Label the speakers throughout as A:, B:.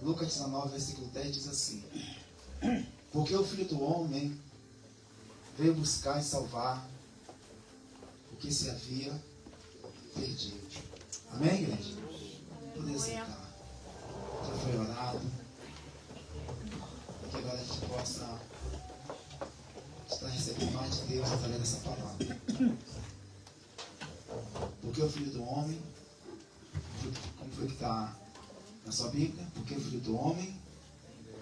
A: Lucas 19, versículo 10 diz assim: porque o Filho do Homem veio buscar e salvar o que se havia perdido. Amém, igreja? Poder sentar. Já foi orado. Que agora a gente possa estar recebendo mais de Deus através dessa palavra. Porque o Filho do Homem, como foi que está na sua Bíblia? Porque o Filho do Homem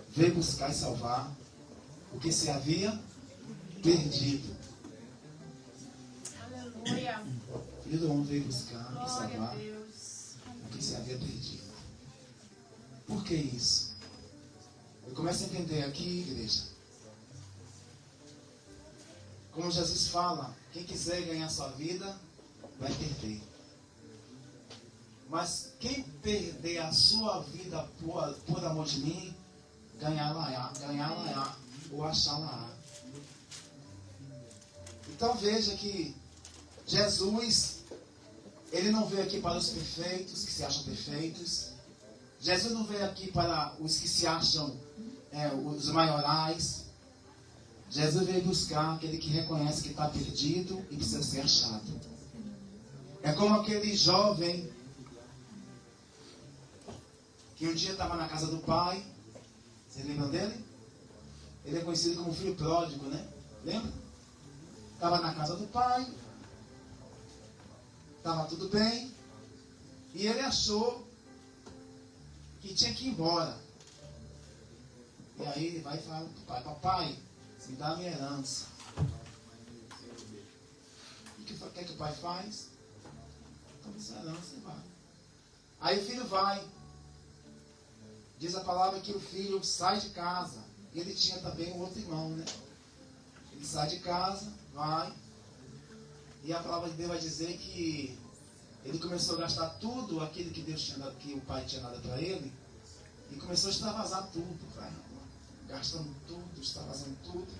A: veio buscar e salvar o que se havia perdido.
B: Aleluia.
A: O Filho do Homem veio buscar e
B: Glória a
A: salvar
B: Deus.
A: o que se havia perdido. Por que isso? Eu começo a entender aqui, igreja. Como Jesus fala, quem quiser ganhar sua vida, vai perder. Mas quem perder a sua vida por amor de mim, ganhá-la-á ou achá-la-á. Então veja que Jesus, ele não veio aqui para os perfeitos, que se acham perfeitos. Jesus não veio aqui para os que se acham os maiorais. Jesus veio buscar aquele que reconhece que está perdido e precisa ser achado. É como aquele jovem que um dia estava na casa do pai. Vocês lembram dele? Ele é conhecido como filho pródigo, né? Lembra? Estava na casa do pai. Estava tudo bem. E ele achou que tinha que ir embora. E aí ele vai e fala para o pai: papai, me dá a minha herança. E o que é que o pai faz? Toma essa herança e vai. Aí o filho vai. Diz a palavra que o filho sai de casa. E ele tinha também um outro irmão, né? Ele sai de casa, vai. E a palavra de Deus vai dizer que ele começou a gastar tudo aquilo que Deus tinha dado, que o pai tinha dado para ele. E começou a extravasar tudo, vai. Gastando tudo, extravasando tudo.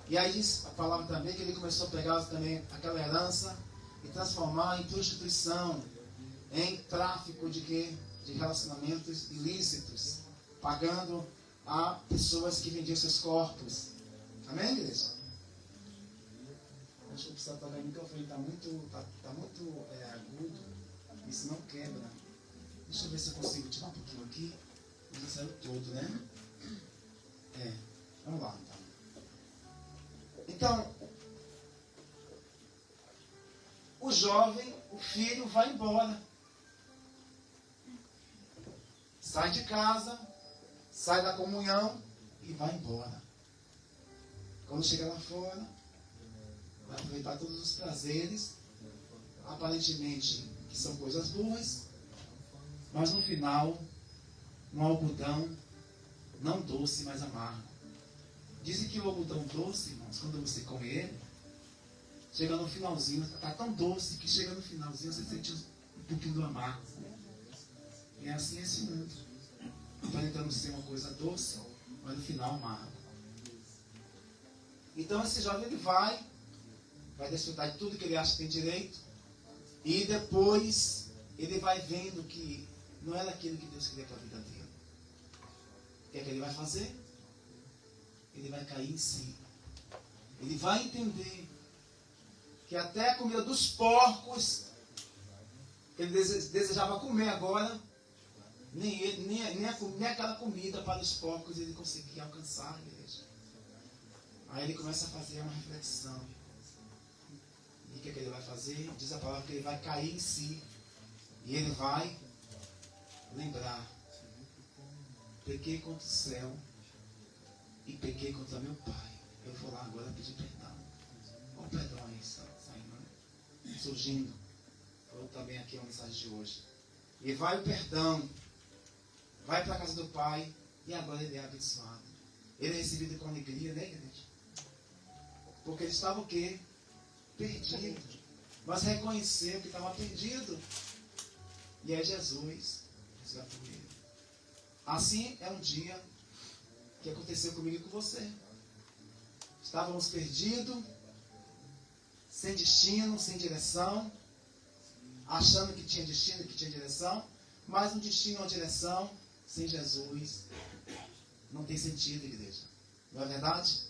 A: E aí diz a palavra também que ele começou a pegar também aquela herança e transformar em prostituição, em tráfico de quê? De relacionamentos ilícitos, pagando a pessoas que vendiam seus corpos. Amém, igreja? Acho que o pessoal está vendo que o microfone está muito agudo. Isso não quebra. Deixa eu ver se eu consigo tirar um pouquinho aqui. Já saiu todo, né? Vamos lá, então. Então, o jovem, o filho, vai embora. Sai de casa, sai da comunhão e vai embora. Quando chega lá fora, vai aproveitar todos os prazeres, aparentemente que são coisas boas, mas no final, um algodão não doce, mas amargo. Dizem que o algodão doce, irmãos, quando você come ele, chega no finalzinho, está tão doce que chega no finalzinho você sente um pouquinho do amargo. E é assim esse mundo. Aparentando ser uma coisa doce, mas no final amargo. Então esse jovem ele vai desfrutar de tudo que ele acha que tem direito, e depois ele vai vendo que não era aquilo que Deus queria para a vida dele. O que é que ele vai fazer? Ele vai cair em si. Ele vai entender que até a comida dos porcos que ele desejava comer agora, nem aquela comida para os porcos ele conseguia alcançar, igreja. Aí ele começa a fazer uma reflexão. E o que é que ele vai fazer? Diz a palavra que ele vai cair em si. E ele vai lembrar: pequei contra o céu e pequei contra meu pai. Eu vou lá agora pedir perdão. Olha o perdão aí saindo, né? Surgindo. Falou também aqui a mensagem de hoje. E vai o perdão. Vai para a casa do pai. E agora ele é abençoado. Ele é recebido com alegria, né, igreja? Porque ele estava o quê? Perdido. Mas reconheceu que estava perdido. E é Jesus resgatou ele. Assim é um dia que aconteceu comigo e com você. Estávamos perdidos, sem destino, sem direção, achando que tinha destino, que tinha direção, mas um destino, uma direção, sem Jesus, não tem sentido, igreja. Não é verdade?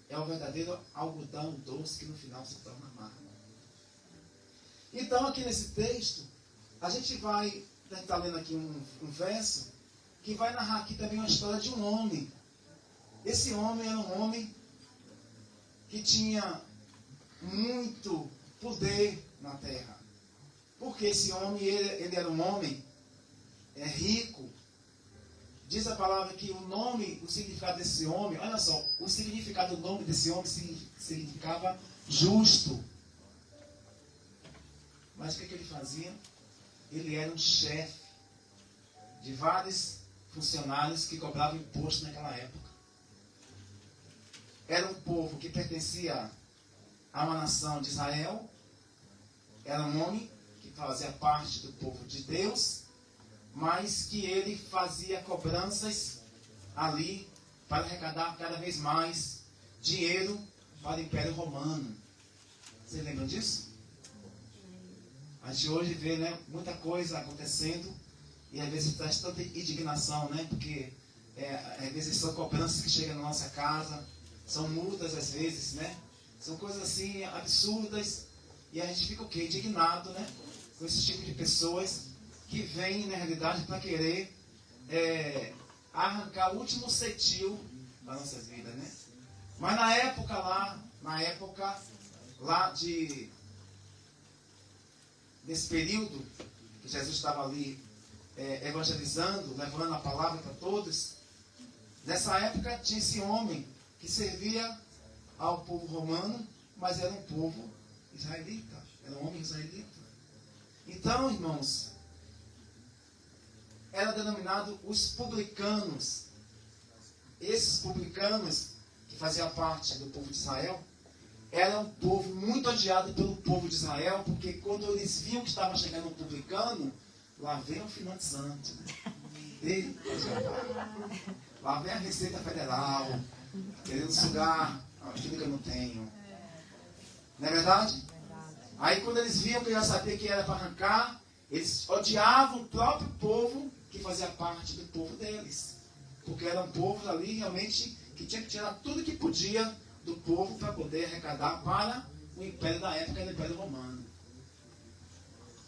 A: É o verdadeiro algodão doce que no final se torna amargo. Então, aqui nesse texto, a gente está lendo aqui um verso que vai narrar aqui também uma história de um homem. Esse homem era um homem que tinha muito poder na terra. Porque esse homem, ele era um homem rico. Diz a palavra que o significado desse homem, olha só, o significado do nome desse homem significava justo. Mas o que ele fazia? Ele era um chefe de vários funcionários que cobravam imposto naquela época. Era um povo que pertencia a uma nação de Israel. Era um homem que fazia parte do povo de Deus, mas que ele fazia cobranças ali para arrecadar cada vez mais dinheiro para o Império Romano. Vocês lembram disso? A gente hoje vê, né, muita coisa acontecendo e às vezes traz tanta indignação, né, porque às vezes são cobranças que chegam na nossa casa, são multas às vezes, né, são coisas assim absurdas e a gente fica o quê? Indignado, né, com esse tipo de pessoas que vêm na realidade para querer arrancar o último cetil das nossas vidas, né. Mas na época lá nesse período que Jesus estava ali evangelizando, levando a palavra para todos, nessa época tinha esse homem que servia ao povo romano, mas era um povo israelita, era um homem israelita. Então, irmãos, era denominado os publicanos. Esses publicanos, que faziam parte do povo de Israel, era um povo muito odiado pelo povo de Israel, porque quando eles viam que estava chegando um publicano, lá vem o financiante, né? Lá vem a Receita Federal, querendo sugar aquilo que eu não tenho. Não é verdade? Aí quando eles viam que já sabia que era para arrancar, eles odiavam o próprio povo que fazia parte do povo deles. Porque era um povo ali realmente que tinha que tirar tudo que podia do povo para poder arrecadar para o império da época, o Império Romano.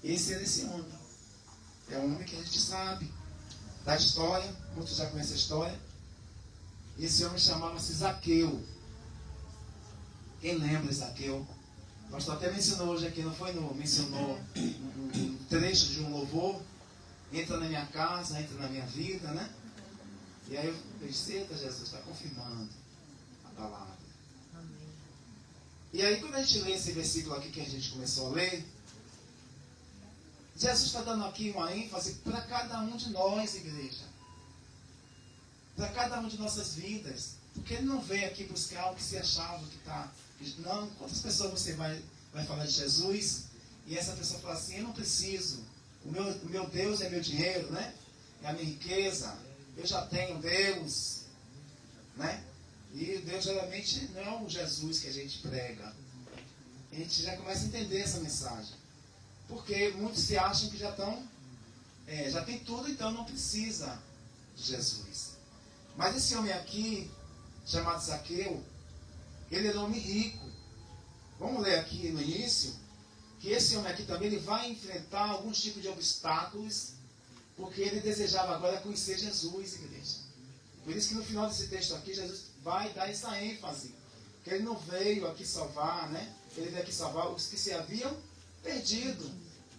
A: Esse era esse homem. É um homem que a gente sabe da história, muitos já conhecem a história. Esse homem chamava-se Zaqueu. Quem lembra de Zaqueu? O pastor até mencionou hoje aqui, não foi? Mencionou um trecho de um louvor. Entra na minha casa, entra na minha vida, né? E aí eu pensei, eita, Jesus está confirmando a palavra. E aí quando a gente lê esse versículo aqui que a gente começou a ler, Jesus está dando aqui uma ênfase para cada um de nós, igreja. Para cada um de nossas vidas. Porque ele não veio aqui buscar algo que se achava que está... Não, quantas pessoas você vai falar de Jesus e essa pessoa fala assim, eu não preciso, o meu Deus é meu dinheiro, né? É a minha riqueza, eu já tenho Deus, né? E Deus geralmente não é o Jesus que a gente prega. A gente já começa a entender essa mensagem. Porque muitos se acham que já tem tudo, então não precisa de Jesus. Mas esse homem aqui, chamado Zaqueu, ele era um homem rico. Vamos ler aqui no início, que esse homem aqui também ele vai enfrentar alguns tipos de obstáculos, porque ele desejava agora conhecer Jesus, igreja. Por isso que no final desse texto aqui, Jesus vai dar essa ênfase. Que ele não veio aqui salvar, né? Ele veio aqui salvar os que se haviam perdido.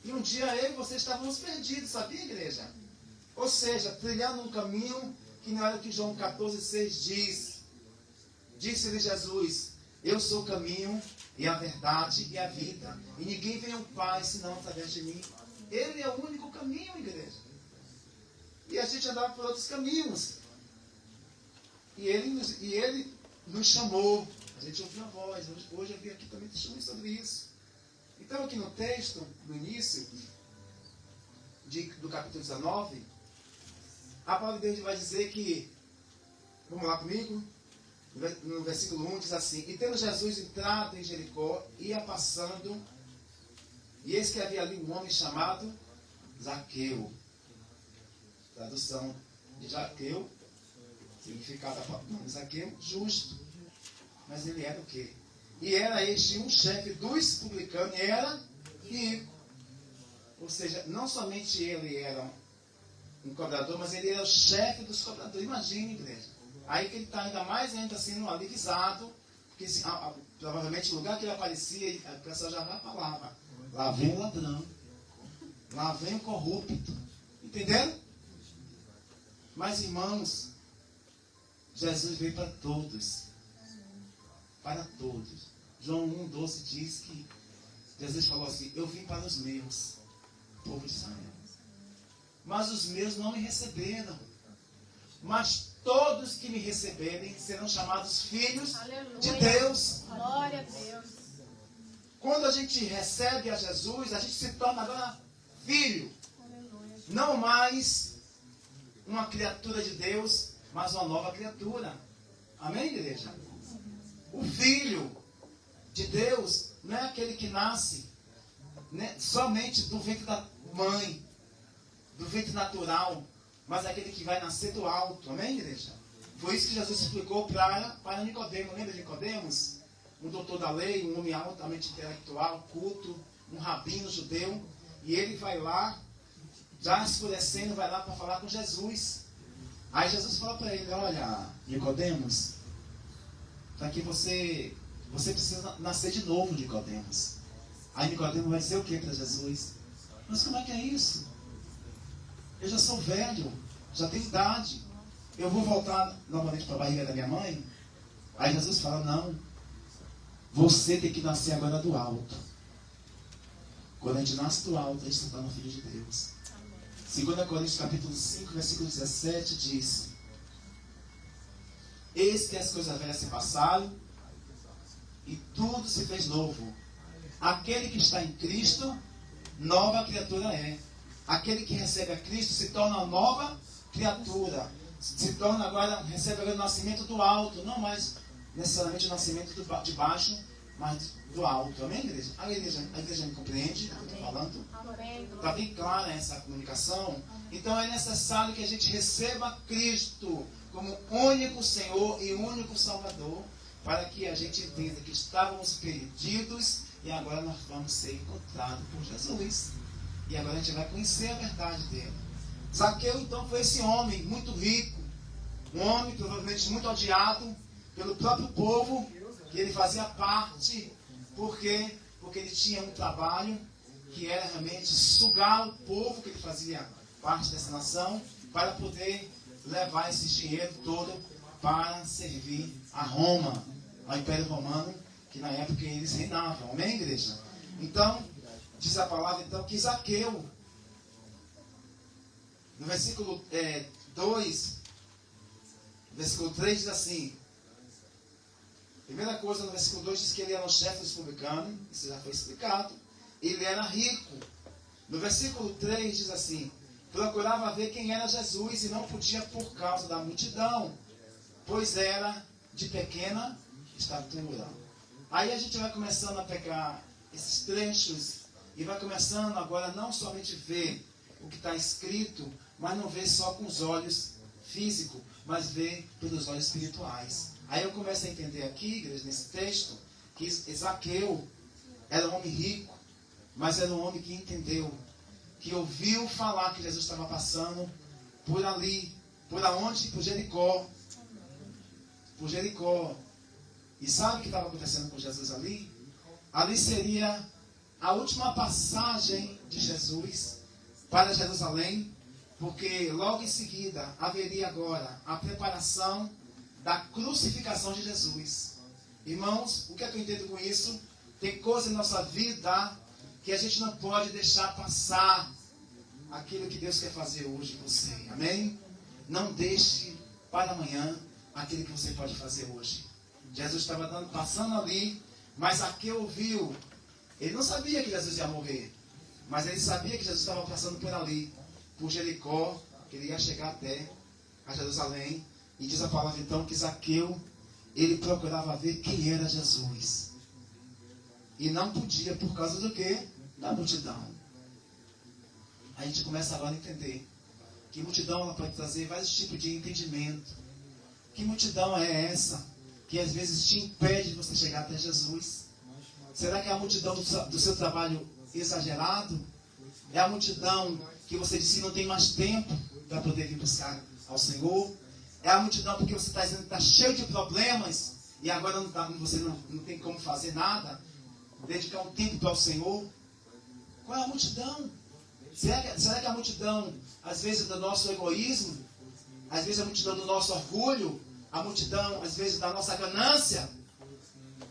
A: E um dia eu e você estávamos perdidos, sabia, igreja? Ou seja, trilhando um caminho que não era o que João 14,6 diz. Disse-lhe Jesus, eu sou o caminho e a verdade e a vida. E ninguém vem ao Pai senão através de mim. Ele é o único caminho, igreja. E a gente andava por outros caminhos. E ele nos chamou. A gente ouviu a voz. Hoje eu vim aqui também testemunhar sobre isso. Então aqui no texto, no início do capítulo 19, a palavra de Deus vai dizer que, vamos lá comigo, no versículo 1 diz assim, e tendo Jesus entrado em Jericó, ia passando, e eis que havia ali um homem chamado Zaqueu. Tradução de Zaqueu, significado do nome Zaqueu, justo. Mas ele era o quê? E era este um chefe dos publicanos, e era rico. Ou seja, não somente ele era um cobrador, mas ele era o chefe dos cobradores. Imagine, igreja. Aí que ele está ainda sendo alivisado, porque provavelmente o lugar que ele aparecia, a pessoa já falava, lá vem o ladrão, lá vem o corrupto. Entenderam? Mas, irmãos, Jesus veio para todos. Para todos. João 1,12 diz que Jesus falou assim, eu vim para os meus, povo de Israel. Mas os meus não me receberam. Mas todos que me receberem serão chamados filhos
B: Aleluia.
A: de Deus.
B: Glória a Deus.
A: Quando a gente recebe a Jesus, a gente se torna agora filho.
B: Aleluia.
A: Não mais uma criatura de Deus, mas uma nova criatura. Amém, igreja? O filho de Deus não é aquele que nasce, né, somente do ventre da mãe, do ventre natural, mas é aquele que vai nascer do alto. Amém, igreja? Foi isso que Jesus explicou para Nicodemo. Lembra de Nicodemos? Um doutor da lei, um homem altamente intelectual, culto, um rabino judeu. E ele vai lá, já escurecendo, vai lá para falar com Jesus. Aí Jesus fala para ele, olha, Nicodemos, para que você precisa nascer de novo, Nicodemos. Aí Nicodemos vai dizer o que para Jesus? Mas como é que é isso? Eu já sou velho, já tenho idade. Eu vou voltar novamente para a barriga da minha mãe? Aí Jesus fala, não. Você tem que nascer agora do alto. Quando a gente nasce do alto, a gente se torna filho de Deus. 2 Coríntios capítulo 5, versículo 17 diz, eis que as coisas velhas se passaram e tudo se fez novo. Aquele que está em Cristo, nova criatura é. Aquele que recebe a Cristo se torna uma nova criatura. Se torna agora, recebe agora o nascimento do alto. Não mais necessariamente o nascimento de baixo, mas do alto. Amém, igreja? A igreja me compreende o que eu estou falando? Está bem clara essa comunicação? Então é necessário que a gente receba Cristo como único Senhor e único Salvador, para que a gente entenda que estávamos perdidos e agora nós vamos ser encontrados por Jesus. E agora a gente vai conhecer a verdade dele. Zaqueu, então, foi esse homem muito rico. Um homem provavelmente muito odiado pelo próprio povo, que ele fazia parte. Por quê? Porque ele tinha um trabalho que era realmente sugar o povo, que ele fazia parte dessa nação, para poder levar esse dinheiro todo para servir a Roma, ao Império Romano, que na época eles reinavam. Amém, igreja? Então, diz a palavra então que Zaqueu, no versículo 2, versículo 3 diz assim, primeira coisa, no versículo 2 diz que ele era o chefe dos publicanos, isso já foi explicado, ele era rico. No versículo 3 diz assim, procurava ver quem era Jesus e não podia por causa da multidão, pois era de pequena estatura. Aí a gente vai começando a pegar esses trechos e vai começando agora não somente ver o que está escrito, mas não ver só com os olhos físicos, mas ver pelos olhos espirituais. Aí eu começo a entender aqui, igreja, nesse texto, que Zaqueu era um homem rico, mas era um homem que entendeu, que ouviu falar que Jesus estava passando por ali, por aonde? Por Jericó. Por Jericó. E sabe o que estava acontecendo com Jesus ali? Ali seria a última passagem de Jesus para Jerusalém, porque logo em seguida haveria agora a preparação da crucificação de Jesus. Irmãos, o que é que eu entendo com isso? Tem coisa em nossa vida que a gente não pode deixar passar aquilo que Deus quer fazer hoje em você. Amém? Não deixe para amanhã aquilo que você pode fazer hoje. Jesus estava passando ali, mas Zaqueu ouviu. Ele não sabia que Jesus ia morrer, mas ele sabia que Jesus estava passando por ali, por Jericó, que ele ia chegar até a Jerusalém. E diz a palavra então que Zaqueu, ele procurava ver quem era Jesus. E não podia por causa do quê? Da multidão. A gente começa agora a entender que Que multidão ela pode trazer vários tipos de entendimento. Que multidão é essa que às vezes te impede de você chegar até Jesus? Será que é a multidão do seu trabalho exagerado? É a multidão que você disse que não tem mais tempo para poder vir buscar ao Senhor? É a multidão porque você está dizendo que está cheio de problemas e agora você não tem como fazer nada? Dedicar um tempo para o Senhor? Qual é a multidão? Será que a multidão, às vezes, do nosso egoísmo? Às vezes a multidão do nosso orgulho? A multidão, às vezes, da nossa ganância?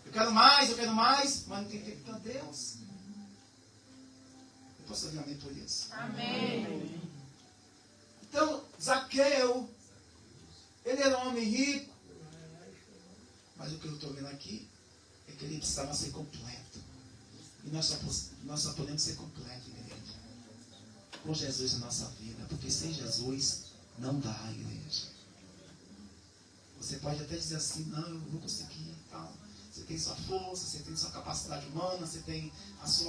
A: Eu quero mais, mas não tem tempo para Deus. Eu posso ouvir amém por isso?
B: Amém.
A: Então, Zaqueu, ele era um homem rico, mas o que eu estou vendo aqui é que ele precisava ser completo. E nós só podemos ser completos, igreja, com Jesus na nossa vida, porque sem Jesus não dá, igreja. Você pode até dizer assim, não, eu vou conseguir, tal. Você tem sua força, você tem sua capacidade humana, você tem os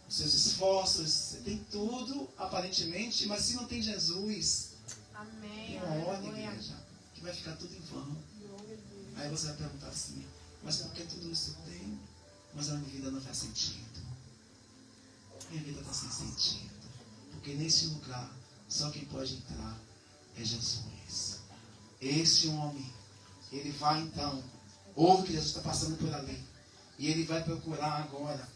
A: seus esforços, você tem tudo, aparentemente, mas se não tem Jesus,
B: Amém.
A: não olha, igreja, que vai ficar tudo em vão. Aí você vai perguntar assim, mas por que tudo isso eu tenho, mas a minha vida não faz sentido? Minha vida está sem sentido. Porque nesse lugar, só quem pode entrar é Jesus. Esse homem, ele vai então, ouve que Jesus está passando por ali, e ele vai procurar agora,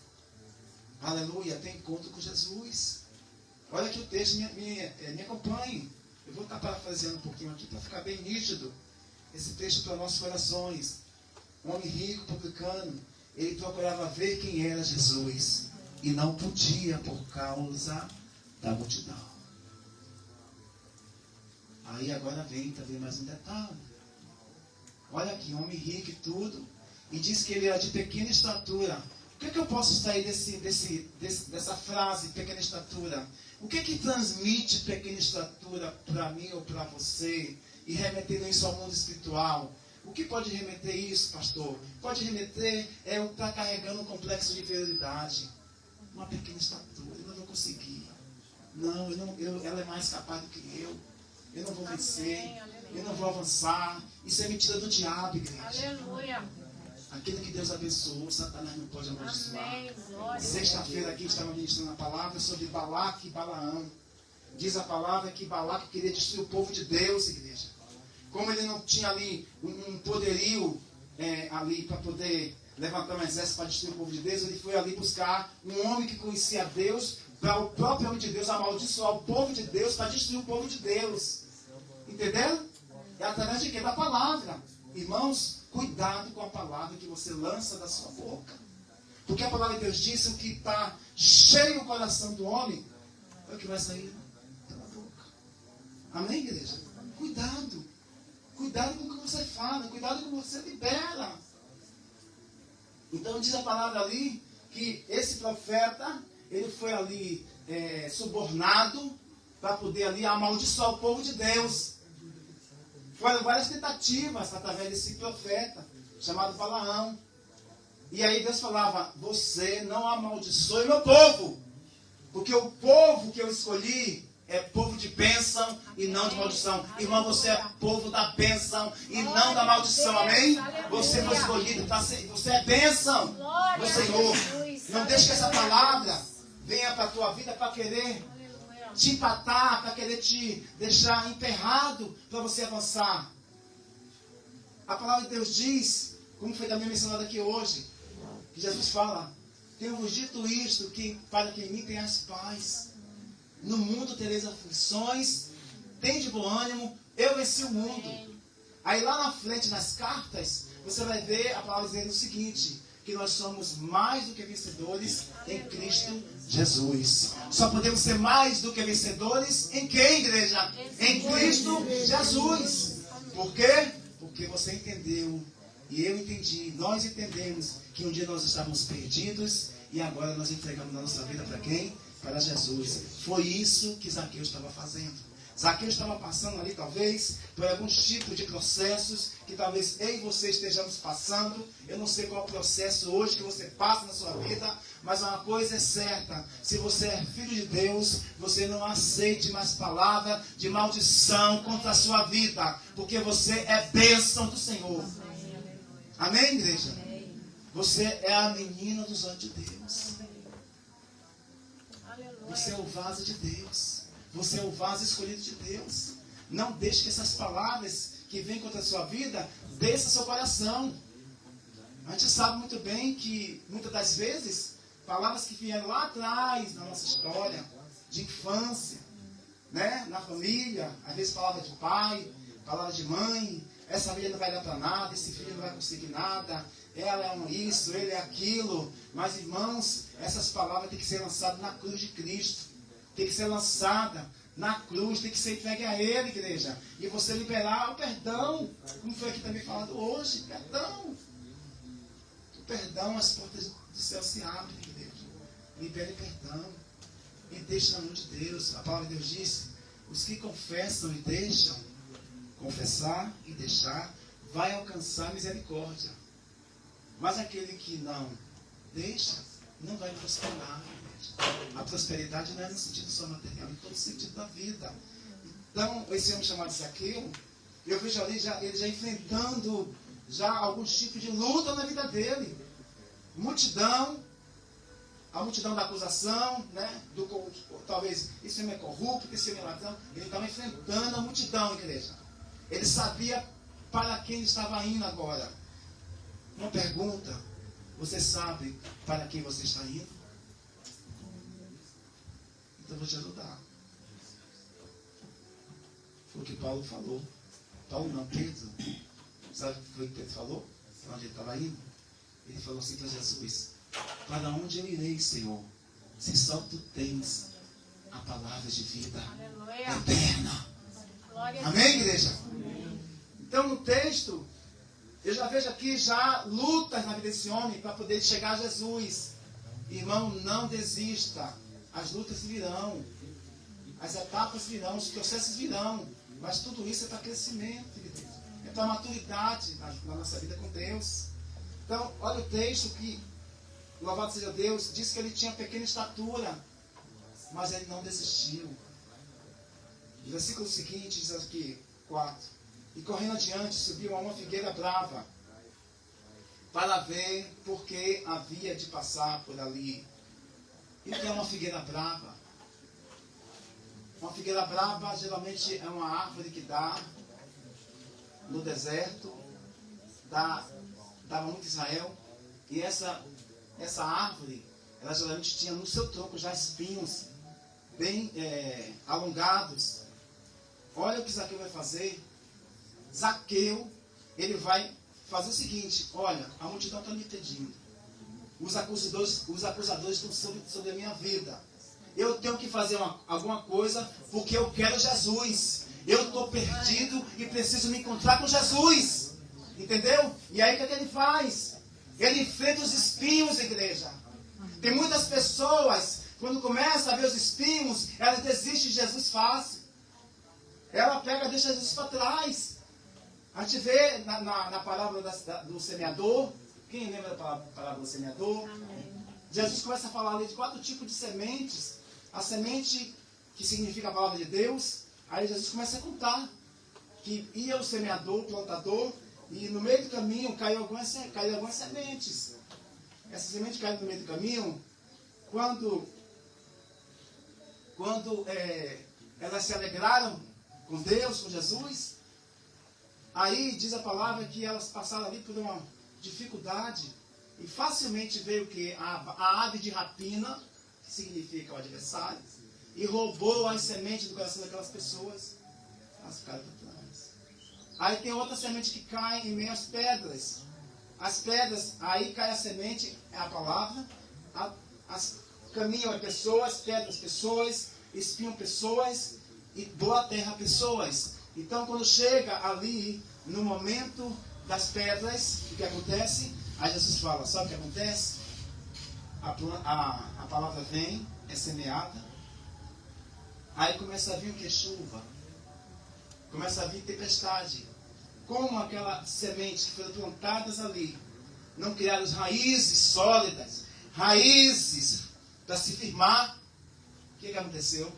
A: aleluia, ter encontro com Jesus. Olha aqui o texto, me acompanhe. Eu vou estar parafraseando um pouquinho aqui para ficar bem nítido esse texto para nossos corações. Um homem rico, publicano, ele procurava ver quem era Jesus e não podia por causa da multidão. Aí agora vem também mais um detalhe. Olha aqui, um homem rico e tudo, e diz que ele era de pequena estatura. O que é que eu posso extrair dessa frase, pequena estatura? O que é que transmite pequena estatura para mim ou para você e remetendo isso ao mundo espiritual? O que pode remeter isso, pastor? Pode remeter eu estar carregando um complexo de inferioridade. Uma pequena estatura, eu não vou conseguir. Não, ela é mais capaz do que eu. Eu não vou vencer. Eu não vou avançar. Isso é mentira do diabo, igreja.
B: Aleluia.
A: Aquilo que Deus abençoou, Satanás não pode amaldiçoar. Sexta-feira aqui estava ministrando a palavra sobre Balaque e Balaão. Diz a palavra que Balaque queria destruir o povo de Deus, igreja. Como ele não tinha ali um poderio ali para poder levantar um exército para destruir o povo de Deus, ele foi ali buscar um homem que conhecia Deus, para o próprio homem de Deus amaldiçoar o povo de Deus, para destruir o povo de Deus. Entenderam? É através de quê? Da palavra. Irmãos, cuidado com a palavra que você lança da sua boca. Porque a palavra de Deus diz o que está cheio o coração do homem, é o que vai sair pela boca. Amém, igreja? Cuidado. Cuidado com o que você fala. Cuidado com o que você libera. Então diz a palavra ali que esse profeta, ele foi ali subornado para poder ali amaldiçoar o povo de Deus. Foram várias tentativas através desse profeta, chamado Balaão. E aí Deus falava, você não amaldiçoe meu povo, porque o povo que eu escolhi é povo de bênção e não de maldição. Irmão, você é povo da bênção e não da maldição, amém? Você foi escolhido, você é bênção do Senhor. Não deixe que essa palavra venha para a tua vida para querer te empatar, para querer te deixar emperrado para você avançar. A palavra de Deus diz, como foi também mencionado aqui hoje, que Jesus fala, tenho-vos dito isto, que para que em mim tenhas paz. No mundo tereis aflições, tem de bom ânimo, eu venci o mundo. Aí lá na frente, nas cartas, você vai ver a palavra dizendo o seguinte, que nós somos mais do que vencedores em Cristo Jesus. Só podemos ser mais do que vencedores em quem, igreja? Em Cristo Jesus. Por quê? Porque você entendeu, e eu entendi, nós entendemos que um dia nós estávamos perdidos e agora nós entregamos a nossa vida para quem? Para Jesus. Foi isso que Zaqueu estava fazendo. Zaqueu estava passando ali, talvez, por alguns tipos de processos que talvez eu e você estejamos passando. Eu não sei qual é o processo hoje que você passa na sua vida, mas uma coisa é certa: se você é filho de Deus, você não aceite mais palavra de maldição contra a sua vida, porque você é bênção do Senhor. Amém, igreja? Você é a menina dos olhos de Deus. Você é o vaso de Deus. Você é o vaso escolhido de Deus. Não deixe que essas palavras que vêm contra a sua vida desçam seu coração. A gente sabe muito bem que, muitas das vezes, palavras que vieram lá atrás, na nossa história, de infância, né? Na família, às vezes palavra de pai, palavra de mãe, essa família não vai dar para nada, esse filho não vai conseguir nada, ela é um isso, ele é aquilo. Mas, irmãos, essas palavras têm que ser lançadas na cruz de Cristo. Tem que ser lançada na cruz, tem que ser entregue a Ele, igreja. E você liberar o perdão, como foi aqui também falado hoje, perdão. O perdão, as portas do céu se abrem, igreja. Libere perdão e deixe na mão de Deus. A palavra de Deus diz: os que confessam e deixam, confessar e deixar, vai alcançar misericórdia. Mas aquele que não deixa, não vai prosperar. A prosperidade não é no sentido só material, em todo sentido da vida. Então, esse homem chamado Zaqueu, eu vejo ali ele já enfrentando já alguns tipos de luta na vida dele. Multidão, a multidão da acusação, né? Talvez esse homem é corrupto, esse homem é ladrão. Ele estava enfrentando a multidão, igreja. Ele sabia para quem ele estava indo agora. Uma pergunta: você sabe para quem você está indo? Então eu vou te ajudar. Foi o que Paulo falou. Paulo não, Pedro. Sabe o que foi que Pedro falou? Para onde ele estava indo? Ele falou assim para Jesus: para onde eu irei, Senhor, se só tu tens a palavra de vida eterna? Amém, igreja? Então no texto, eu já vejo aqui já lutas na vida desse homem para poder chegar a Jesus. Irmão, não desista. As lutas virão, as etapas virão, os processos virão, mas tudo isso é para crescimento, é para maturidade na nossa vida com Deus. Então, olha o texto que, louvado seja Deus, diz que ele tinha pequena estatura, mas ele não desistiu. O versículo seguinte diz aqui, 4: e correndo adiante, subiu a uma figueira brava, para ver porque havia de passar por ali. E o que é uma figueira brava? Uma figueira brava geralmente é uma árvore que dá no deserto, dava muito Israel. E essa árvore, ela geralmente tinha no seu tronco já espinhos bem alongados. Olha o que Zaqueu vai fazer. Zaqueu, ele vai fazer o seguinte: olha, a multidão está me pedindo. Os acusadores estão sobre a minha vida. Eu tenho que fazer alguma coisa, porque eu quero Jesus. Eu estou perdido e preciso me encontrar com Jesus. Entendeu? E aí o que ele faz? Ele enfrenta os espinhos, igreja. Tem muitas pessoas, quando começam a ver os espinhos, elas desistem de Jesus fácil. Ela pega e deixa Jesus para trás. A gente vê na parábola do semeador. Quem lembra da parábola do semeador? Amém. Jesus começa a falar ali de 4 tipos de sementes. A semente que significa a palavra de Deus. Aí Jesus começa a contar que ia o semeador, o plantador, e no meio do caminho caiu algumas sementes. Essa semente caiu no meio do caminho. Quando elas se alegraram com Deus, com Jesus, aí diz a palavra que elas passaram ali por uma dificuldade e facilmente veio o que? A ave de rapina, que significa o adversário, e roubou as sementes do coração daquelas pessoas. Elas ficaram para trás. Aí tem outra semente que cai em meio às pedras. As pedras, aí cai a semente, é a palavra. Caminham é pessoas, pedras pessoas, espinho pessoas e boa terra pessoas. Então quando chega ali no momento das pedras, o que acontece? Aí Jesus fala: sabe o que acontece? A palavra vem, é semeada. Aí começa a vir o que? Chuva. começa a vir tempestade. Como aquela semente que foram plantadas ali, não criaram raízes sólidas, raízes para se firmar, o que aconteceu?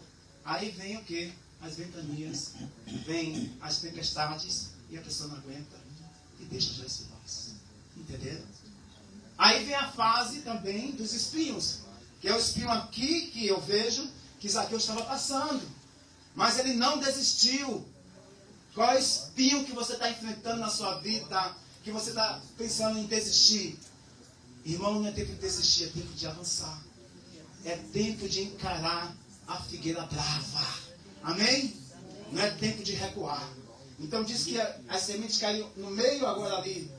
A: Aí vem o quê? As ventanias, vem as tempestades e a pessoa não aguenta e deixa Jesus. Entenderam? Aí vem a fase também dos espinhos, que é o espinho aqui que eu vejo que Zaqueu estava passando. Mas ele não desistiu. Qual é o espinho que você está enfrentando na sua vida, que você está pensando em desistir? Irmão, não é tempo de desistir, é tempo de avançar. É tempo de encarar a figueira brava. Amém? Não é tempo de recuar. Então diz que as sementes caíram no meio agora ali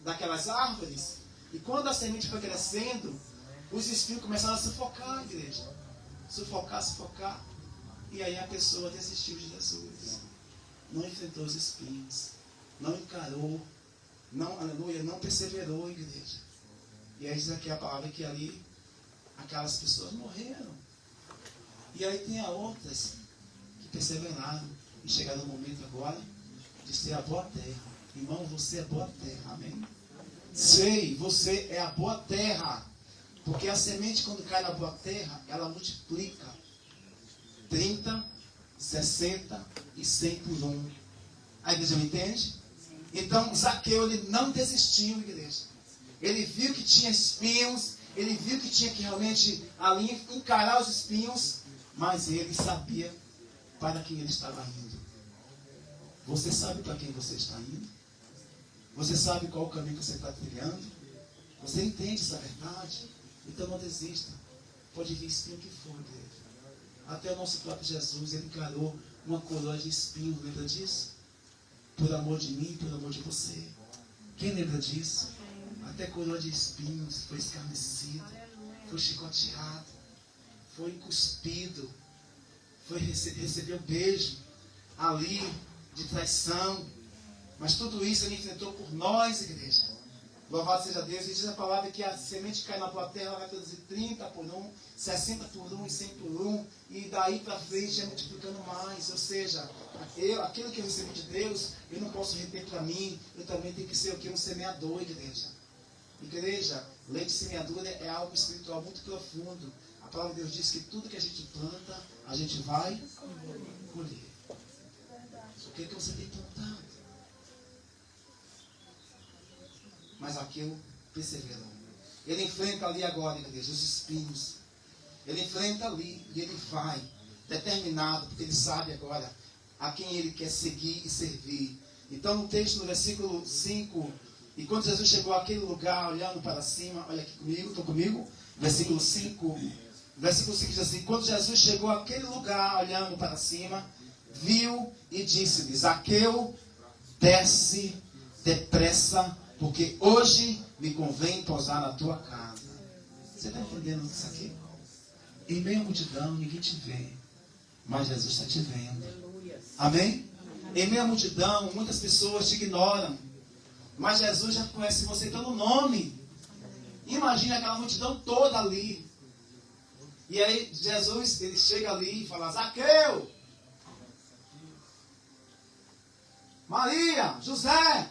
A: daquelas árvores. E quando a semente foi crescendo, os espinhos começaram a sufocar a igreja. Sufocar. E aí a pessoa desistiu de Jesus. Não enfrentou os espinhos. Não encarou. Não, aleluia, não perseverou, igreja. E aí diz aqui a palavra que ali aquelas pessoas morreram. E aí tem outras que perseveraram e chegaram no momento agora de ser a boa terra. Irmão, você é boa terra, amém? Sei, você é a boa terra. Porque a semente, quando cai na boa terra, ela multiplica 30, 60 e 100 por 1. A igreja me entende? Então, Zaqueu, ele não desistiu, igreja. Ele viu que tinha espinhos, ele viu que tinha que realmente ali encarar os espinhos, mas ele sabia para quem ele estava indo. Você sabe para quem você está indo? Você sabe qual o caminho que você está trilhando? Você entende essa verdade? Então não desista. Pode vir espinho que for, igreja. Até o nosso próprio Jesus, ele encarou uma coroa de espinho, lembra disso? Por amor de mim, por amor de você. Quem lembra disso? Até coroa de espinhos, foi escarnecido, foi chicoteado, foi cuspido, recebeu beijo ali de traição. Mas tudo isso ele enfrentou por nós, igreja. Louvado seja Deus. E diz a palavra que a semente que cai na boa terra, ela vai produzir 30 por 1, 60 por 1 e 100 por 1. E daí para frente é multiplicando mais. Ou seja, aquilo que eu recebi de Deus, eu não posso reter para mim. Eu também tenho que ser o quê? Um semeador, igreja. Igreja, lei de semeadura é algo espiritual muito profundo. A palavra de Deus diz que tudo que a gente planta, a gente vai colher. O que você tem plantado? Mas Zaqueu perseverou. Ele enfrenta ali agora, igreja, os espinhos. Ele enfrenta ali e ele vai determinado, porque ele sabe agora a quem ele quer seguir e servir. Então no texto, no versículo 5, e quando Jesus chegou àquele lugar, olhando para cima, olha aqui comigo, estão comigo? Versículo 5 diz assim: quando Jesus chegou àquele lugar, olhando para cima, viu e disse-lhe: Zaqueu, desce depressa, porque hoje me convém pousar na tua casa. Você está entendendo isso aqui? Em meio à multidão, ninguém te vê, mas Jesus está te vendo. Amém? Em meio à multidão, muitas pessoas te ignoram, mas Jesus já conhece você pelo nome. Imagina aquela multidão toda ali. E aí Jesus, ele chega ali e fala: Zaqueu, Maria, José,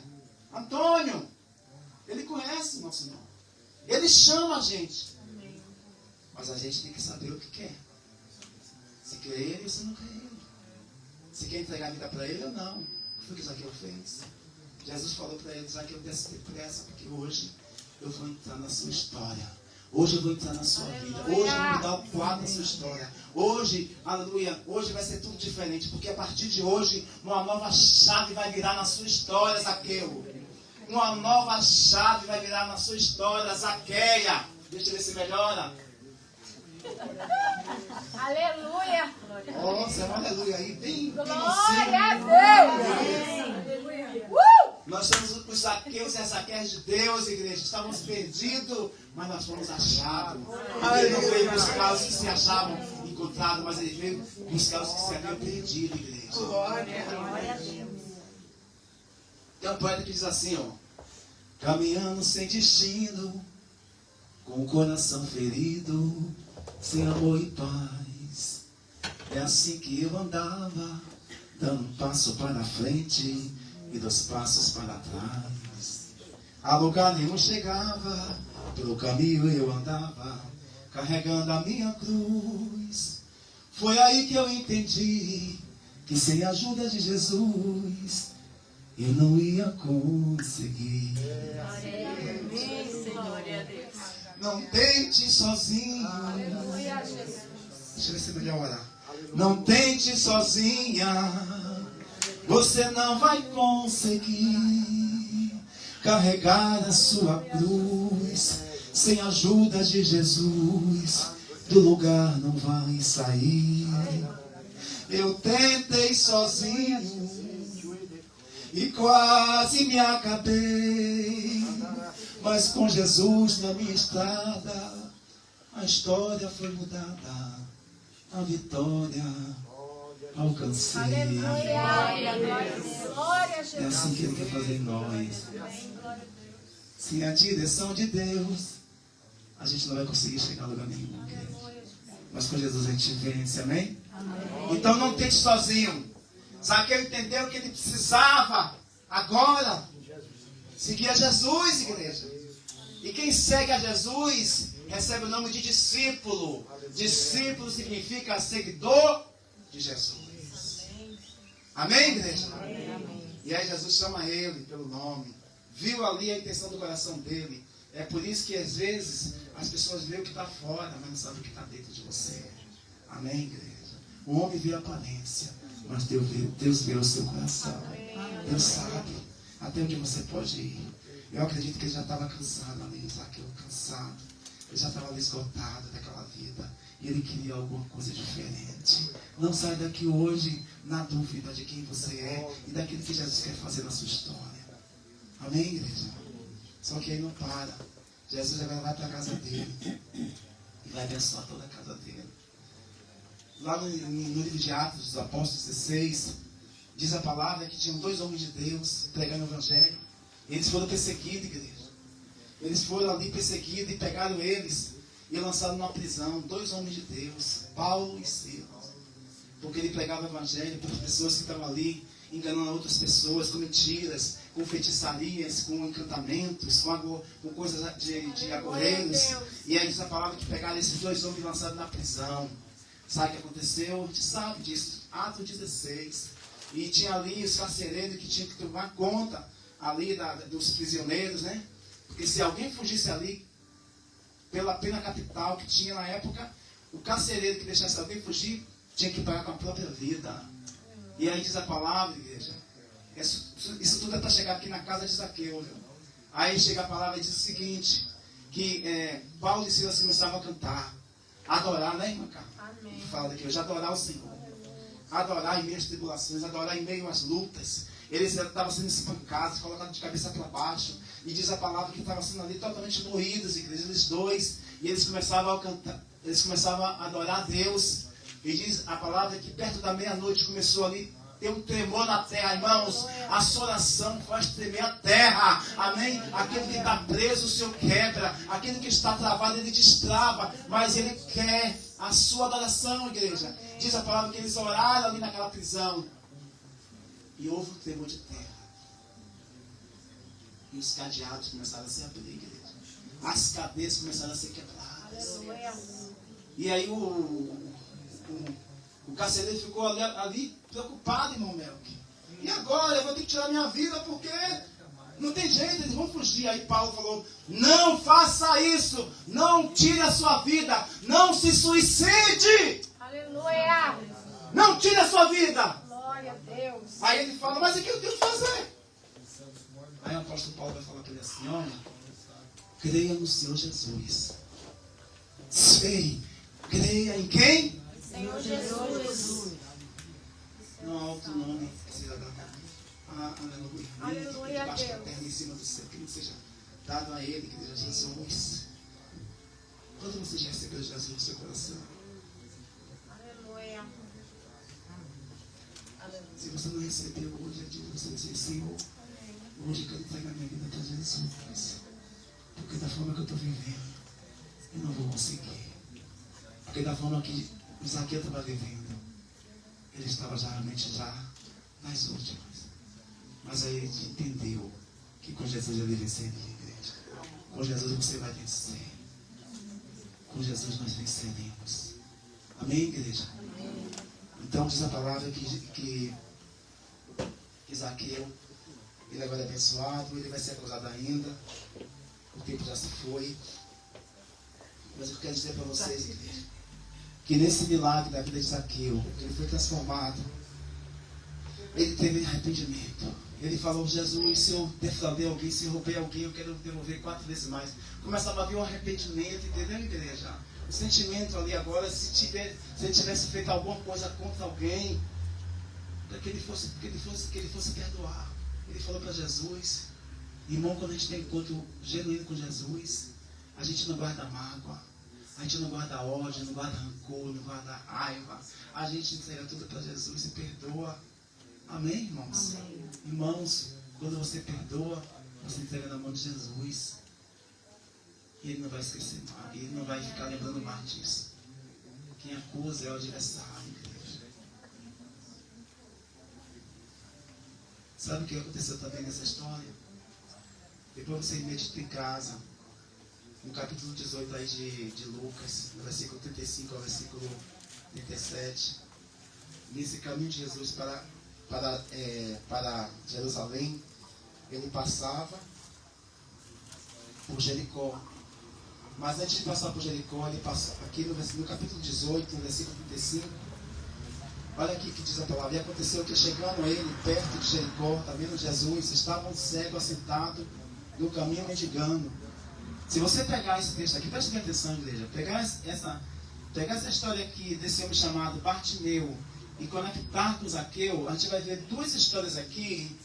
A: Antônio. Ele conhece o nosso nome. Ele chama a gente. Mas a gente tem que saber o que quer. Se quer ele ou se não quer ele. Se quer entregar a vida para ele ou não. O que foi que Zaqueu fez? Jesus falou para ele: Zaqueu, desce depressa, porque hoje eu vou entrar na sua história. Hoje eu vou entrar na sua vida. Hoje eu vou mudar o quadro da sua história. Hoje, aleluia, hoje vai ser tudo diferente. Porque a partir de hoje, uma nova chave vai virar na sua história, Zaqueu. Uma nova chave vai virar na sua história, Zaqueia. Deixa eu ver se melhora.
B: Aleluia.
A: Nossa, é um aleluia aí. Bem
B: Glória a Deus.
A: Nós somos os Zaqueus e as Zaqueias de Deus, igreja. Estávamos perdidos, mas nós fomos achados. Ele não veio buscar os que se achavam encontrados, mas ele veio buscar os que se haviam perdido, igreja.
B: Glória a Deus.
A: Tem um poeta que diz assim, ó: caminhando sem destino, com o coração ferido, sem amor e paz. É assim que eu andava, dando um passo para frente e 2 passos para trás. A lugar nenhum chegava, pelo caminho eu andava, carregando a minha cruz. Foi aí que eu entendi que sem a ajuda de Jesus eu não ia conseguir. Não tente sozinho. Deixa eu ver se é melhor orar. Não tente sozinha, você não vai conseguir carregar a sua cruz. Sem a ajuda de Jesus, do lugar não vai sair. Eu tentei sozinho e quase me acabei, mas com Jesus na minha estrada, a história foi mudada, a vitória alcancei. É assim que Ele quer fazer em nós. Sem a direção de Deus, a gente não vai conseguir chegar a lugar nenhum. Mas com Jesus a gente vence, amém? Então não tente sozinho. Zaqueu entendeu que ele precisava agora seguir a Jesus, igreja. E quem segue a Jesus recebe o nome de discípulo. Discípulo significa seguidor de Jesus. Amém, igreja? E aí Jesus chama ele pelo nome. Viu ali a intenção do coração dele. É por isso que às vezes as pessoas veem o que está fora, mas não sabem o que está dentro de você. Amém, igreja? O homem vê a aparência, mas Deus vê o seu coração. Deus sabe até onde você pode ir. Eu acredito que ele já estava cansado ali, Zaqueu, cansado. Ele já estava ali esgotado daquela vida. E ele queria alguma coisa diferente. Não sai daqui hoje na dúvida de quem você é e daquilo que Jesus quer fazer na sua história. Amém, igreja? Só que aí não para. Jesus agora vai para a casa dele e vai abençoar toda a casa dele. Lá no livro de Atos dos Apóstolos 16, diz a palavra que tinham 2 homens de Deus pregando o evangelho. Eles foram perseguidos, igreja. Eles foram ali perseguidos e pegaram eles e lançaram numa prisão. 2 homens de Deus, Paulo e Silas. Porque ele pregava o evangelho para as pessoas que estavam ali enganando outras pessoas com mentiras, com feitiçarias, com encantamentos, com coisas de agoreiros. E aí diz a palavra que pegaram esses 2 homens e lançaram na prisão. Sabe o que aconteceu? A gente sabe disso. Atos 16. E tinha ali os carcereiros que tinham que tomar conta ali dos prisioneiros, né? Porque se alguém fugisse ali pela pena capital que tinha na época, o carcereiro que deixasse alguém fugir tinha que pagar com a própria vida. E aí diz a palavra, igreja, isso tudo é para chegar aqui na casa de Zaqueu. Viu? Aí chega a palavra e diz o seguinte, que Paulo e Silas começavam a cantar, adorar, né, irmã Carla? Amém. Fala daqui hoje, adorar o Senhor. Adorar em meio às tribulações, adorar em meio às lutas. Eles estavam sendo espancados, colocados de cabeça para baixo. E diz a palavra que estavam sendo ali totalmente moídos, igreja, eles 2. E eles começavam a cantar, eles começavam a adorar a Deus. E diz a palavra que perto da meia-noite começou ali ter um tremor na terra, irmãos. A sua oração faz tremer a terra. Amém? Aquele que está preso, o Senhor quebra. Aquele que está travado, Ele destrava. Mas Ele quer a sua adoração, igreja. Diz a palavra que eles oraram ali naquela prisão. E houve um tremor de terra. E os cadeados começaram a se abrir, igreja. As cadeias começaram a ser quebradas. E aí o carcereiro ficou ali preocupado, irmão Melk. E agora? Eu vou ter que tirar minha vida porque não tem jeito, eles vão fugir. Aí Paulo falou, não faça isso. Não tire a sua vida. Não se suicide.
B: Aleluia.
A: Não tire a sua vida.
B: Glória a Deus.
A: Aí ele fala, mas o que eu tenho que fazer? Aí o apóstolo Paulo vai falar para ele assim, olha, creia no Senhor Jesus. Sei, creia em quem?
B: Senhor Jesus.
A: Não há outro nome que seja dado. Aleluia.
B: Aleluia,
A: Debaixo da
B: Deus.
A: terra, em cima do céu, que não seja dado a Ele, que seja Jesus. Quando você já recebeu Jesus no seu coração?
B: Aleluia.
A: Se você não recebeu hoje, é dia de você dizer, Senhor, hoje eu quero entregar minha vida para Jesus. Porque da forma que eu estou vivendo, eu não vou conseguir. Porque da forma que Zaqueu estava vivendo, ele estava já realmente nas últimas. Mas aí ele entendeu que com Jesus ele venceria, igreja. Com Jesus você vai vencer. Com Jesus nós venceremos. Amém, igreja? Amém. Então diz a palavra que Zaqueu, ele agora é abençoado, ele vai ser acusado ainda. O tempo já se foi. Mas eu quero dizer para vocês, igreja, que nesse milagre da vida de Zaqueu, ele foi transformado. Ele teve arrependimento. Ele falou: Jesus, se eu defraudei alguém, se eu roubei alguém, eu quero devolver 4 vezes mais. Começava a haver um arrependimento, entendeu, igreja? O sentimento ali agora, se ele tivesse feito alguma coisa contra alguém, para que ele fosse perdoar. Ele falou para Jesus: irmão, quando a gente tem encontro genuíno com Jesus, a gente não guarda mágoa, a gente não guarda ódio, não guarda rancor, não guarda raiva. A gente entrega tudo para Jesus e perdoa. Amém, irmãos? Amém. Irmãos, quando você perdoa, você entrega na mão de Jesus. E Ele não vai esquecer mais. Ele não vai ficar lembrando mais disso. Quem acusa é o adversário, igreja. Sabe o que aconteceu também nessa história? Depois você medita em casa, no capítulo 18 aí de Lucas, no versículo 35 ao versículo 37. Nesse caminho de Jesus para Jerusalém, ele passava por Jericó. Mas antes de passar por Jericó, ele passa aqui no capítulo 18, no versículo 35. Olha aqui que diz a palavra: e aconteceu que, chegando ele perto de Jericó, está vendo Jesus, estava um cego assentado no caminho mendigando. Se você pegar esse texto aqui, preste atenção, igreja, pegar essa história aqui desse homem chamado Bartimeu e conectar com Zaqueu, a gente vai ver 2 histórias aqui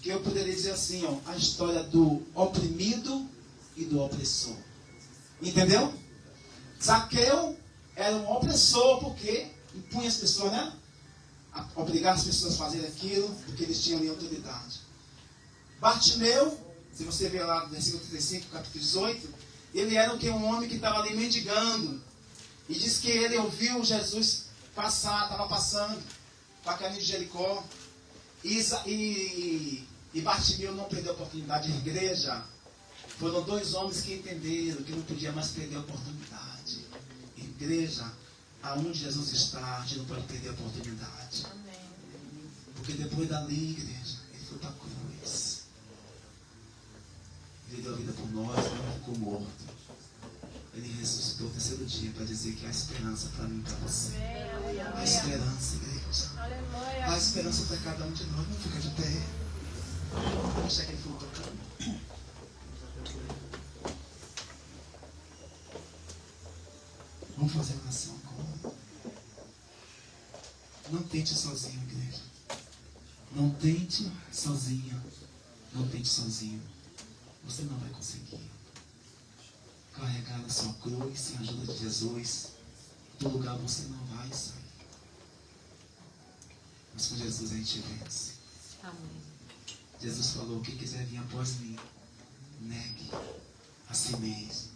A: que eu poderia dizer assim, ó, a história do oprimido e do opressor. Entendeu? Zaqueu era um opressor porque impunha as pessoas, né? Obrigar as pessoas a fazerem aquilo porque eles tinham ali autoridade. Bartimeu, se você ver lá no versículo 35, capítulo 18, ele era um homem que estava ali mendigando. E diz que ele ouviu Jesus passar, estava passando para o caminho de Jericó. E Bartimeu não perdeu a oportunidade de igreja. Foram 2 homens que entenderam que não podia mais perder a oportunidade. Igreja, aonde Jesus está, a gente não pode perder a oportunidade. Amém. Porque depois dali, igreja, ele foi para a cruz. Ele deu a vida por nós, não ficou morto. Ele ressuscitou o 3º dia para dizer que há esperança para mim e para você. Há esperança, igreja. Há esperança para cada um de nós. Vamos ficar de pé. Vamos deixar que ele for tocando. Vamos fazer uma oração agora. Não tente sozinho, igreja. Não tente sozinha. Não tente sozinho. Você não vai conseguir carregar a sua cruz sem a ajuda de Jesus. Do lugar você não vai sair. Mas com Jesus a gente vence. Amém. Jesus falou: quem quiser vir após mim, negue a si mesmo.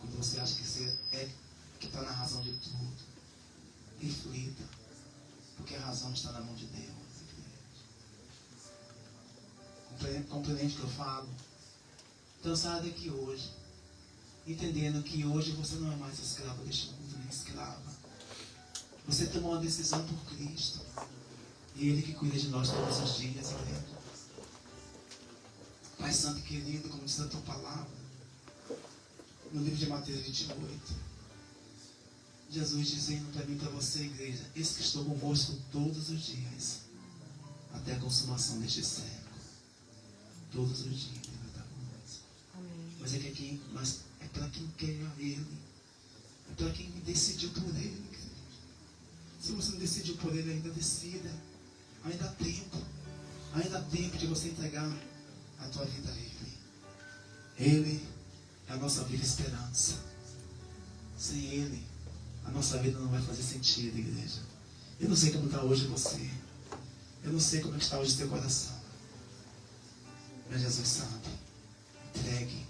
A: Quando você acha que você que está na razão de tudo, reflita, porque a razão está na mão de Deus. Compreende o que eu falo? Então saia daqui hoje, entendendo que hoje você não é mais escravo deste mundo, nem escrava. Você tomou uma decisão por Cristo. E Ele que cuida de nós todos os dias, igreja. Pai Santo e querido, como diz a tua palavra, no livro de Mateus 28, Jesus dizendo para mim e para você, igreja: eis que estou convosco todos os dias, até a consumação deste século. Todos os dias Ele vai estar conosco. Amém. Mas é para quem quer a Ele. É para quem decidiu por Ele, igreja. Se você não decidiu por Ele, ainda decida. Ainda há tempo. Ainda há tempo de você entregar a tua vida a Ele. Ele é a nossa viva esperança. Sem Ele, a nossa vida não vai fazer sentido, igreja. Eu não sei como está hoje você. Eu não sei como está hoje o seu coração. Mas Jesus sabe. Entregue,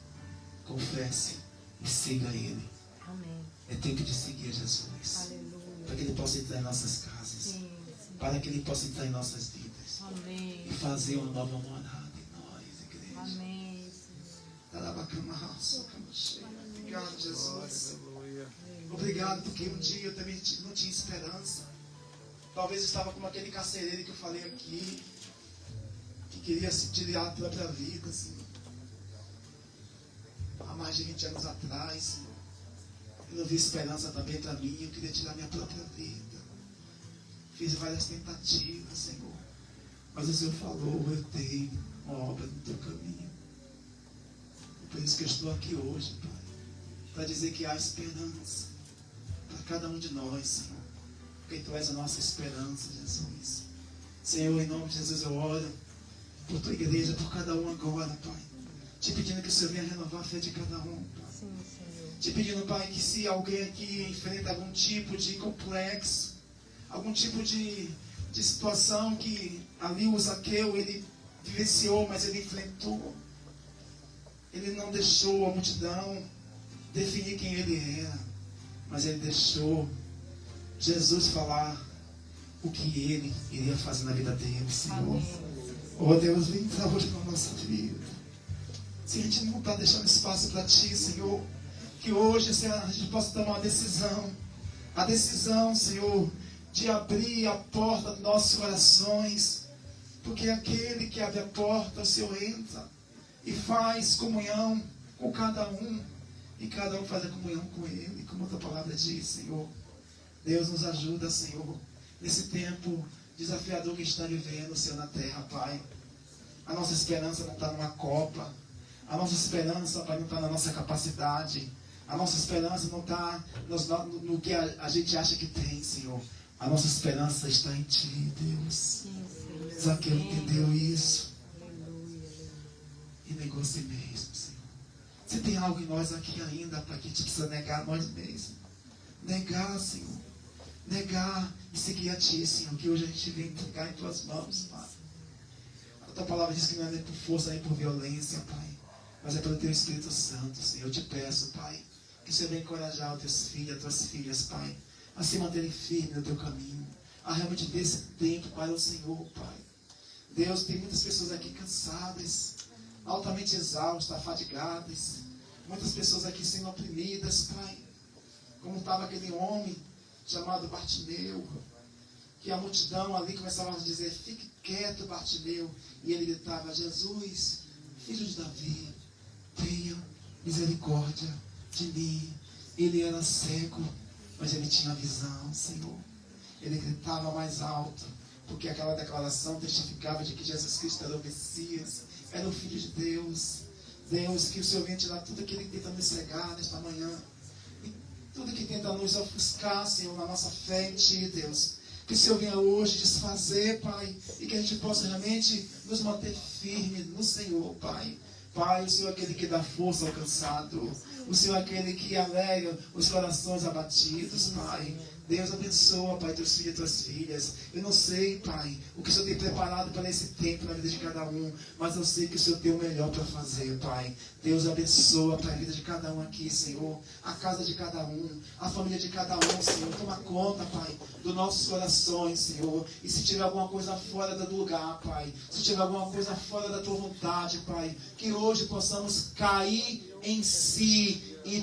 A: confesse e siga Ele. Amém. É tempo de seguir Jesus. Aleluia. Para que Ele possa entrar em nossas casas. Sim, sim. para que Ele possa entrar em nossas vidas
B: Amém.
A: e fazer uma nova morada em nós, igreja.
B: Amém.
A: Obrigado, Jesus. Obrigado, porque um dia eu também não tinha esperança. Talvez eu estava como aquele carcereiro que eu falei aqui, que queria se tirar a própria vida, Senhor. Há mais de 20 anos atrás, Senhor. Eu não vi esperança também para mim, eu queria tirar minha própria vida. Fiz várias tentativas, Senhor. Mas o Senhor falou, eu tenho uma obra no teu caminho. E por isso que eu estou aqui hoje, Pai. Para dizer que há esperança para cada um de nós, Senhor. Porque Tu és a nossa esperança, Jesus. Senhor, em nome de Jesus eu oro por Tua igreja, por cada um agora, Pai. Te pedindo que o Senhor venha renovar a fé de cada um, Pai.
B: Sim, Senhor.
A: Te pedindo, Pai, que se alguém aqui enfrenta algum tipo de complexo, algum tipo de situação que ali o Zaqueu, ele vivenciou, mas ele enfrentou. Ele não deixou a multidão definir quem ele era, mas ele deixou Jesus falar o que ele iria fazer na vida dele, Senhor.
B: Amém.
A: Oh Deus, vem entrar hoje na nossa vida. Se a gente não está deixando espaço para Ti, Senhor, que hoje, Senhor, a gente possa tomar uma decisão. A decisão, Senhor, de abrir a porta dos nossos corações. Porque aquele que abre a porta, o Senhor entra e faz comunhão com cada um. E cada um faz a comunhão com Ele, como a Tua palavra diz, Senhor. Deus nos ajuda, Senhor, nesse tempo desafiador que está vivendo, Senhor, na terra, Pai. A nossa esperança não está numa copa. A nossa esperança, Pai, não está na nossa capacidade. A nossa esperança não está no que a gente acha que tem, Senhor. A nossa esperança está em Ti, Deus.
B: Sim, Senhor.
A: Zaqueu entendeu isso
B: Aleluia.
A: e negou a si mesmo, Senhor. Se tem algo em nós aqui ainda, Pai, que a gente precisa negar a nós mesmos. Negar, Senhor. Negar e seguir a Ti, Senhor. Que hoje a gente vem entregar em Tuas mãos, Pai. A Tua palavra diz que não é nem por força, nem por violência, Pai. Mas é pelo Teu Espírito Santo, Senhor. Eu te peço, Pai, que o Senhor venha encorajar os Teus filhos, as Tuas filhas, Pai, a se manterem firmes no Teu caminho. A realmente ter esse tempo para o Senhor, Pai. Deus, tem muitas pessoas aqui cansadas, altamente exaustas, afadigadas. Muitas pessoas aqui sendo oprimidas, Pai. Como estava aquele homem chamado Bartimeu, que a multidão ali começava a dizer, fique quieto, Bartimeu. E ele gritava, Jesus, filho de Davi, tenha misericórdia de mim. Ele era cego, mas ele tinha visão, Senhor. Ele gritava mais alto, porque aquela declaração testificava de que Jesus Cristo era o Messias, era o Filho de Deus. Deus, que o Senhor venha tirar tudo aquilo que tenta nos cegar nesta manhã, e tudo que tenta nos ofuscar, Senhor, na nossa fé em Ti, Deus. Que o Senhor venha hoje desfazer, Pai, e que a gente possa realmente nos manter firmes no Senhor, Pai. Pai, o Senhor é aquele que dá força ao cansado. O Senhor é aquele que alegra os corações abatidos, Pai. Deus abençoa, Pai, teus filhos e tuas filhas. Eu não sei, Pai, o que o Senhor tem preparado para esse tempo na vida de cada um, mas eu sei que o Senhor tem o melhor para fazer, Pai. Deus abençoa, Pai, a vida de cada um aqui, Senhor. A casa de cada um, a família de cada um, Senhor. Toma conta, Pai, dos nossos corações, Senhor. E se tiver alguma coisa fora do lugar, Pai, se tiver alguma coisa fora da Tua vontade, Pai, que hoje possamos cair em si e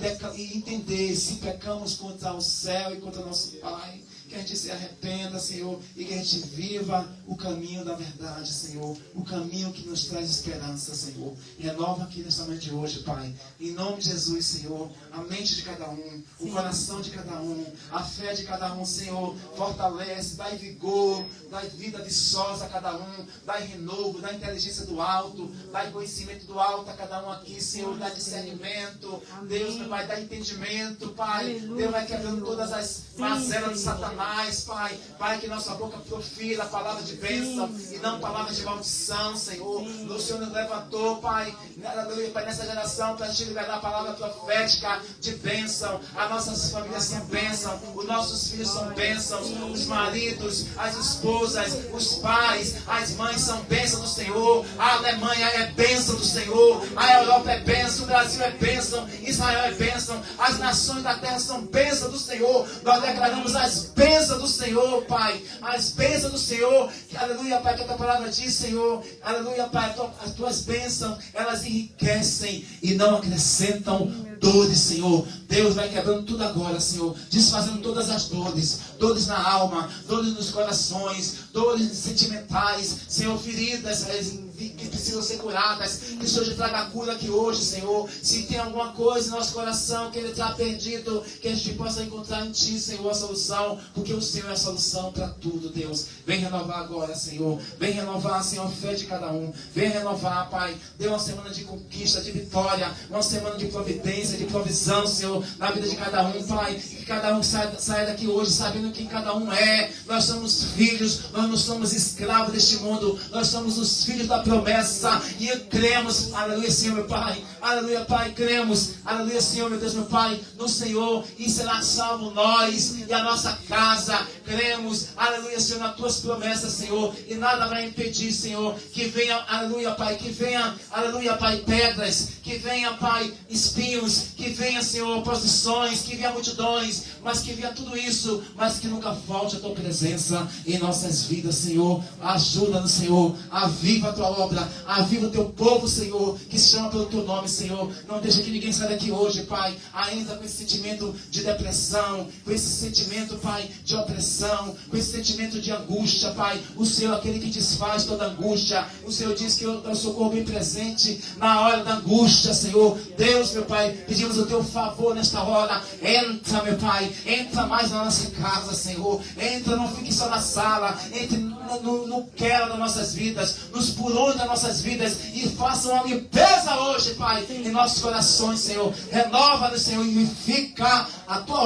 A: entender se pecamos contra o céu e contra nosso Pai, que a gente se arrependa, Senhor, e que a gente viva o caminho da verdade, Senhor, o caminho que nos traz esperança, Senhor. Renova aqui nesta manhã de hoje, Pai, em nome de Jesus, Senhor, a mente de cada um, o coração de cada um, a fé de cada um, Senhor, fortalece, dai vigor, dai vida viçosa a cada um, dai renovo, dai inteligência do alto, dai conhecimento do alto a cada um aqui, Senhor, dai discernimento. Amém. Deus, meu Pai, dá entendimento, Pai. Aleluia, Deus vai quebrando todas as mazelas de Satanás, Pai. Pai, que nossa boca profira a palavra de bênção e não palavra de maldição, Senhor. O Senhor nos levantou, Pai, nessa geração para te liberar a palavra profética de bênção. As nossas famílias são bênção, os nossos filhos são bênçãos, os maridos, as esposas, os pais, as mães são bênção do Senhor. A Alemanha é bênção do Senhor, a Europa é bênção, o Brasil é bênção, Israel é bênção, as nações da terra são bênção do Senhor. Nós declaramos as bênçãos bênçãos do Senhor, Pai. As bênçãos do Senhor. Aleluia, Pai, que a tua palavra diz, Senhor. Aleluia, Pai, as tuas bênçãos, elas enriquecem e não acrescentam dores, Senhor. Deus vai quebrando tudo agora, Senhor. Desfazendo todas as dores. Dores na alma, dores nos corações, dores sentimentais, Senhor, feridas que precisam ser curadas. Que o Senhor te traga a cura aqui hoje, Senhor. Se tem alguma coisa no nosso coração que ele está perdido, que a gente possa encontrar em Ti, Senhor, a solução. Porque o Senhor é a solução para tudo, Deus. Vem renovar agora, Senhor. Vem renovar, Senhor, a fé de cada um. Vem renovar, Pai. Dê uma semana de conquista, de vitória. Uma semana de providência, de provisão, Senhor, na vida de cada um, Pai. Que cada um saia daqui hoje sabendo quem cada um é. Nós somos filhos, nós não somos escravos deste mundo. Nós somos os filhos da promessa. E cremos, aleluia, Senhor, meu Pai. Aleluia, Pai, cremos. Aleluia, Senhor, meu Deus, meu Pai, no Senhor. E será salvo nós e a nossa casa. Cremos, aleluia, Senhor, nas tuas promessas, Senhor. E nada vai impedir, Senhor, que venha, aleluia, Pai, que venha, aleluia, Pai, pedras, que venha, Pai, espinhos, que venha, Senhor, oposições, que venha multidões, mas que venha tudo isso, mas que nunca falte a tua presença em nossas vidas, Senhor. Ajuda-nos, Senhor. Aviva a tua obra, aviva o teu povo, Senhor, que se chama pelo teu nome, Senhor. Não deixa que ninguém saia daqui hoje, Pai, ainda com esse sentimento de depressão, com esse sentimento, Pai, de opressão, com esse sentimento de angústia, Pai. O Senhor é aquele que desfaz toda angústia. O Senhor diz que eu socorro bem presente na hora da angústia, Senhor. Deus, meu Pai, pedimos o teu favor nesta hora. Entra, meu Pai, entra mais na nossa casa, Senhor. Entra, não fique só na sala. Entre no quero das nossas vidas, nos porões das nossas vidas, e faça uma limpeza hoje, Pai, em nossos corações, Senhor. Renova-nos, Senhor, e fica a tua obra.